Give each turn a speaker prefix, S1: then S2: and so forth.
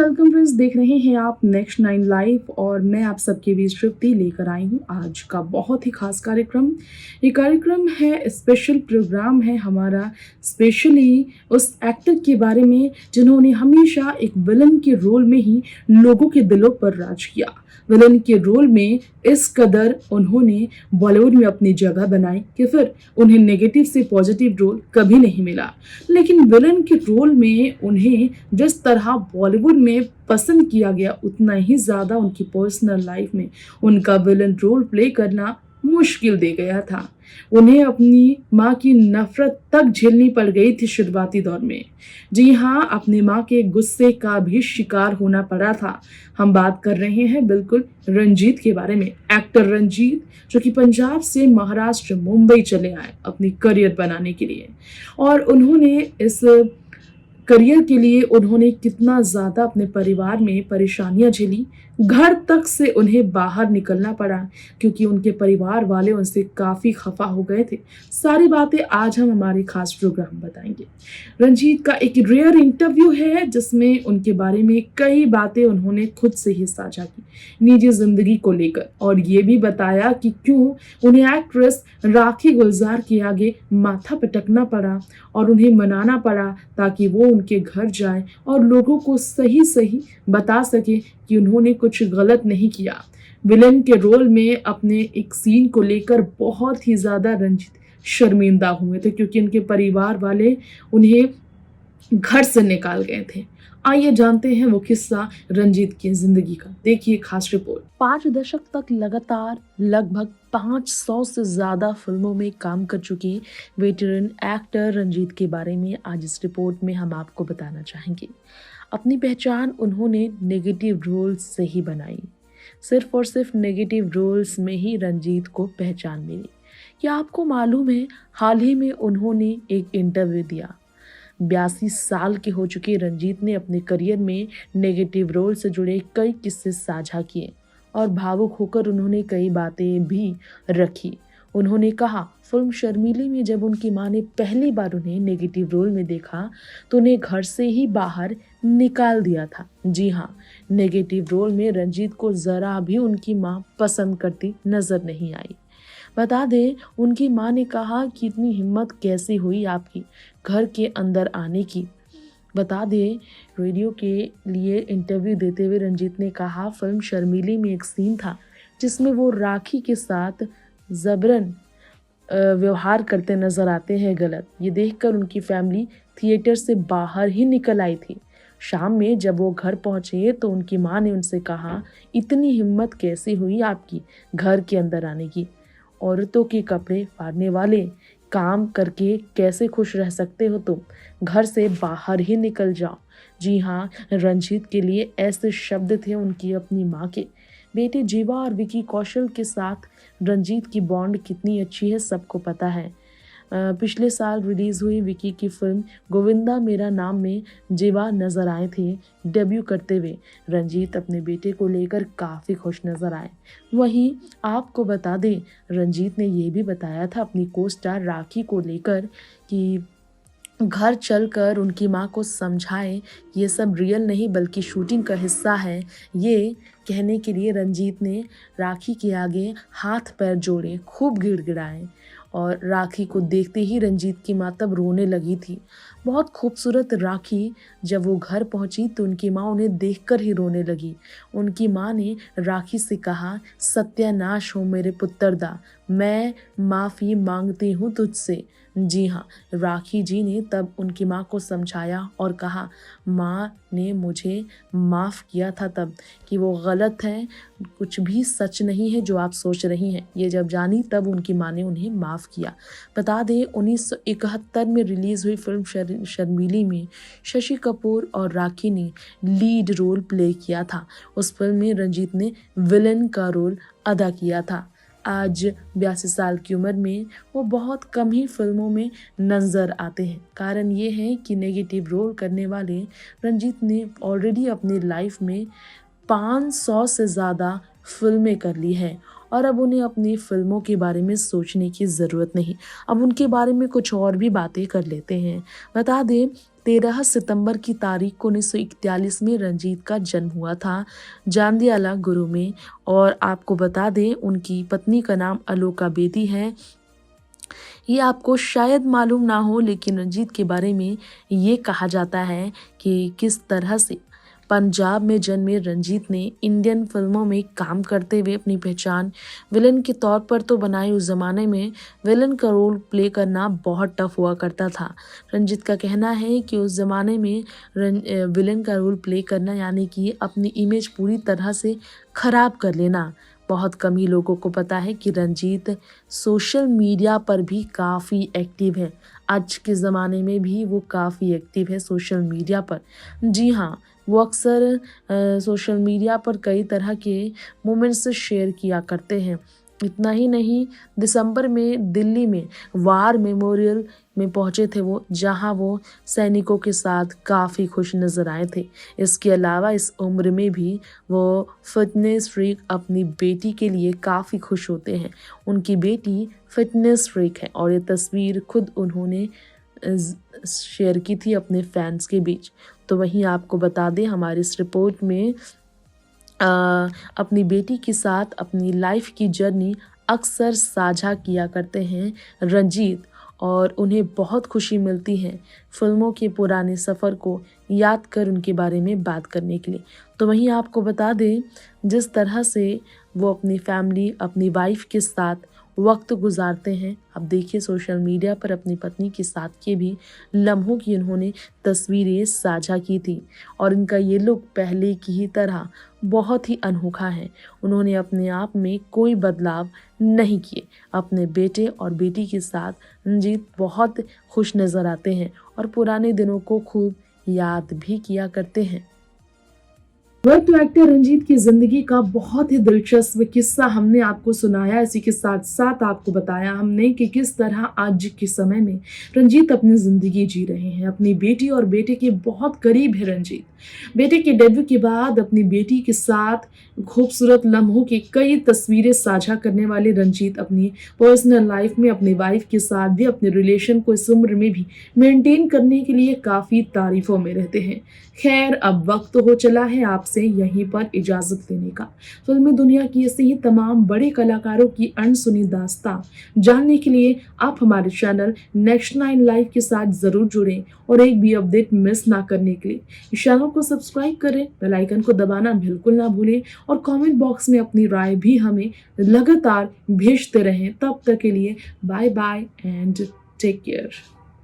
S1: Welcome friends, देख रहे हैं आप नेक्स्ट नाइन लाइव और मैं आप सबके बीच तृप्ति लेकर आई हूँ आज का बहुत ही खास कार्यक्रम। ये कार्यक्रम है, स्पेशल प्रोग्राम है हमारा, स्पेशली उस एक्टर के बारे में जिन्होंने हमेशा एक विलन के रोल में ही लोगों के दिलों पर राज किया। विलन के रोल में इस कदर उन्होंने बॉलीवुड में अपनी जगह बनाई कि फिर उन्हें नेगेटिव से पॉजिटिव रोल कभी नहीं मिला। लेकिन विलन के रोल में उन्हें जिस तरह बॉलीवुड में पसंद किया गया, उतना ही ज्यादा उनकी पर्सनल लाइफ में उनका विलन रोल प्ले करना मुश्किल दे गया था। उन्हें अपनी माँ की नफरत तक झेलनी पड़ गई थी शुरुआती दौर में। जी हाँ, अपनी माँ के गुस्से का भी शिकार होना पड़ा था। हम बात कर रहे हैं बिल्कुल रंजीत के बारे में। एक्टर रंजीत जो कि पंजाब से महाराष्ट्र मुंबई चले आए अपनी करियर बनाने के लिए, और उन्होंने इस करियर के लिए उन्होंने कितना ज़्यादा अपने परिवार में परेशानियां झेली। घर तक से उन्हें बाहर निकलना पड़ा क्योंकि उनके परिवार वाले उनसे काफ़ी खफा हो गए थे। सारी बातें आज हम हमारे खास प्रोग्राम बताएंगे। रंजीत का एक रेयर इंटरव्यू है जिसमें उनके बारे में कई बातें उन्होंने खुद से ही साझा की निजी जिंदगी को लेकर, और ये भी बताया कि क्यों उन्हें एक्ट्रेस राखी गुलजार के आगे माथा पटकना पड़ा और उन्हें मनाना पड़ा ताकि वो उनके घर जाए और लोगों को सही सही बता सके कि उन्होंने कुछ गलत नहीं किया। विलेन के रोल में अपने एक सीन को लेकर बहुत ही ज्यादा रंजीत शर्मिंदा हुए थे क्योंकि उनके परिवार वाले उन्हें घर से निकाल गए थे। आइए जानते हैं वो किस्सा रंजीत की जिंदगी का। देखिए खास रिपोर्ट। 5 दशक तक लगातार लगभग 500 से ज्यादा फिल्मों में काम कर चुके वेटरन एक्टर रंजीत के बारे में आज इस रिपोर्ट में हम आपको बताना चाहेंगे। अपनी पहचान उन्होंने नेगेटिव रोल्स से ही बनाई। सिर्फ और सिर्फ नेगेटिव रोल्स में ही रंजीत को पहचान मिली। क्या आपको मालूम है, हाल ही में उन्होंने एक इंटरव्यू दिया। 82 साल के हो चुके रंजीत ने अपने करियर में नेगेटिव रोल से जुड़े कई किस्से साझा किए और भावुक होकर उन्होंने कई बातें भी रखी। उन्होंने कहा, फिल्म शर्मीली में जब उनकी मां ने पहली बार उन्हें नेगेटिव रोल में देखा तो उन्हें घर से ही बाहर निकाल दिया था। जी हाँ, नेगेटिव रोल में रंजीत को जरा भी उनकी मां पसंद करती नजर नहीं आई। बता दें, उनकी मां ने कहा कि इतनी हिम्मत कैसे हुई आपकी घर के अंदर आने की। बता दें, रेडियो के लिए इंटरव्यू देते हुए रंजीत ने कहा, फिल्म शर्मीली में एक सीन था जिसमें वो राखी के साथ जबरन व्यवहार करते नजर आते हैं गलत। ये देखकर उनकी फैमिली थिएटर से बाहर ही निकल आई थी। शाम में जब वो घर पहुंचे तो उनकी मां ने उनसे कहा, इतनी हिम्मत कैसे हुई आपकी घर के अंदर आने की। औरतों के कपड़े फाड़ने वाले काम करके कैसे खुश रह सकते हो तुम, घर से बाहर ही निकल जाओ। जी हाँ, रंजीत के लिए ऐसे शब्द थे उनकी अपनी माँ के। बेटे जीवा और विकी कौशल के साथ रंजीत की बॉन्ड कितनी अच्छी है सबको पता है। पिछले साल रिलीज हुई विकी की फिल्म गोविंदा मेरा नाम में जीवा नजर आए थे। डेब्यू करते हुए रंजीत अपने बेटे को लेकर काफ़ी खुश नजर आए। वहीं आपको बता दें, रंजीत ने ये भी बताया था अपनी को स्टार राखी को लेकर कि घर चलकर उनकी मां को समझाएं ये सब रियल नहीं बल्कि शूटिंग का हिस्सा है। ये कहने के लिए रंजीत ने राखी के आगे हाथ पैर जोड़े, खूब गिड़गिड़ाए और राखी को देखते ही रंजीत की मां तब रोने लगी थी। बहुत खूबसूरत राखी जब वो घर पहुंची तो उनकी मां उन्हें देखकर ही रोने लगी। उनकी मां ने राखी से कहा, सत्यानाश हो मेरे पुत्रदा, मैं माफ़ी मांगती हूँ तुझसे। जी हाँ, राखी जी ने तब उनकी माँ को समझाया और कहा, माँ ने मुझे माफ़ किया था तब कि वो गलत है, कुछ भी सच नहीं है जो आप सोच रही हैं। ये जब जानी तब उनकी माँ ने उन्हें माफ़ किया। बता दें, 1971 में रिलीज़ हुई फिल्म शर्मीली में शशि कपूर और राखी ने लीड रोल प्ले किया था। उस फिल्म में रंजीत ने विलन का रोल अदा किया था। आज 82 साल की उम्र में वो बहुत कम ही फिल्मों में नजर आते हैं। कारण ये है कि नेगेटिव रोल करने वाले रंजीत ने ऑलरेडी अपनी लाइफ में 500 से ज़्यादा फिल्में कर ली हैं और अब उन्हें अपनी फिल्मों के बारे में सोचने की ज़रूरत नहीं। अब उनके बारे में कुछ और भी बातें कर लेते हैं। बता दें, 13 सितंबर की तारीख को 1941 में रंजीत का जन्म हुआ था जांदियाला गुरु में। और आपको बता दें उनकी पत्नी का नाम अलोका बेदी है। ये आपको शायद मालूम ना हो, लेकिन रंजीत के बारे में ये कहा जाता है कि किस तरह से पंजाब में जन्मे रंजीत ने इंडियन फिल्मों में काम करते हुए अपनी पहचान विलन के तौर पर तो बनाई। उस जमाने में विलन का रोल प्ले करना बहुत टफ हुआ करता था। रंजीत का कहना है कि उस जमाने में विलन का रोल प्ले करना यानी कि अपनी इमेज पूरी तरह से खराब कर लेना। बहुत कम ही लोगों को पता है कि रंजीत सोशल मीडिया पर भी काफ़ी एक्टिव है। आज के ज़माने में भी वो काफ़ी एक्टिव है सोशल मीडिया पर। जी हाँ, वो अक्सर सोशल मीडिया पर कई तरह के मोमेंट्स शेयर किया करते हैं। इतना ही नहीं, दिसंबर में दिल्ली में वार मेमोरियल में पहुंचे थे वो, जहां वो सैनिकों के साथ काफ़ी खुश नजर आए थे। इसके अलावा इस उम्र में भी वो फिटनेस फ्रीक अपनी बेटी के लिए काफ़ी खुश होते हैं। उनकी बेटी फिटनेस फ्रीक है और ये तस्वीर खुद उन्होंने शेयर की थी अपने फैंस के बीच। तो वहीं आपको बता दें हमारी इस रिपोर्ट में अपनी बेटी के साथ अपनी लाइफ की जर्नी अक्सर साझा किया करते हैं रंजीत, और उन्हें बहुत खुशी मिलती है फिल्मों के पुराने सफ़र को याद कर उनके बारे में बात करने के लिए। तो वहीं आपको बता दें जिस तरह से वो अपनी फैमिली अपनी वाइफ के साथ वक्त गुजारते हैं। अब देखिए सोशल मीडिया पर अपनी पत्नी के साथ के भी लम्हों की उन्होंने तस्वीरें साझा की थी और इनका ये लुक पहले की ही तरह बहुत ही अनोखा है। उन्होंने अपने आप में कोई बदलाव नहीं किए। अपने बेटे और बेटी के साथ रंजीत बहुत खुश नज़र आते हैं और पुराने दिनों को खूब याद भी किया करते हैं। तो एक्टर रंजीत की जिंदगी का बहुत ही दिलचस्प किस्सा हमने आपको सुनाया। इसी के साथ साथ आपको बताया हमने कि किस तरह आज के समय में रंजीत अपनी जिंदगी जी रहे हैं। अपनी बेटी और बेटे के बहुत करीब है रंजीत। बेटे के डेब्यू के बाद अपनी बेटी के साथ खूबसूरत लम्हों की कई तस्वीरें साझा करने वाले रंजीत अपनी पर्सनल लाइफ में अपनी वाइफ के साथ भी अपने रिलेशन को इस उम्र में भी मेंटेन करने के लिए काफी तारीफों में रहते हैं। खैर, अब वक्त हो चला है आपसे यहीं पर इजाजत लेने का। फिल्मी दुनिया की ऐसे ही तमाम बड़े कलाकारों की अनसुनी दास्तां जानने के लिए आप हमारे चैनल नेक्स्ट 9 लाइव के साथ जरूर जुड़ें और एक भी अपडेट मिस ना करने के लिए इस चैनल को सब्सक्राइब करें, बेल आइकन को दबाना बिल्कुल ना भूलें और कमेंट बॉक्स में अपनी राय भी हमें लगातार भेजते रहें। तब तक के लिए bye bye and take care.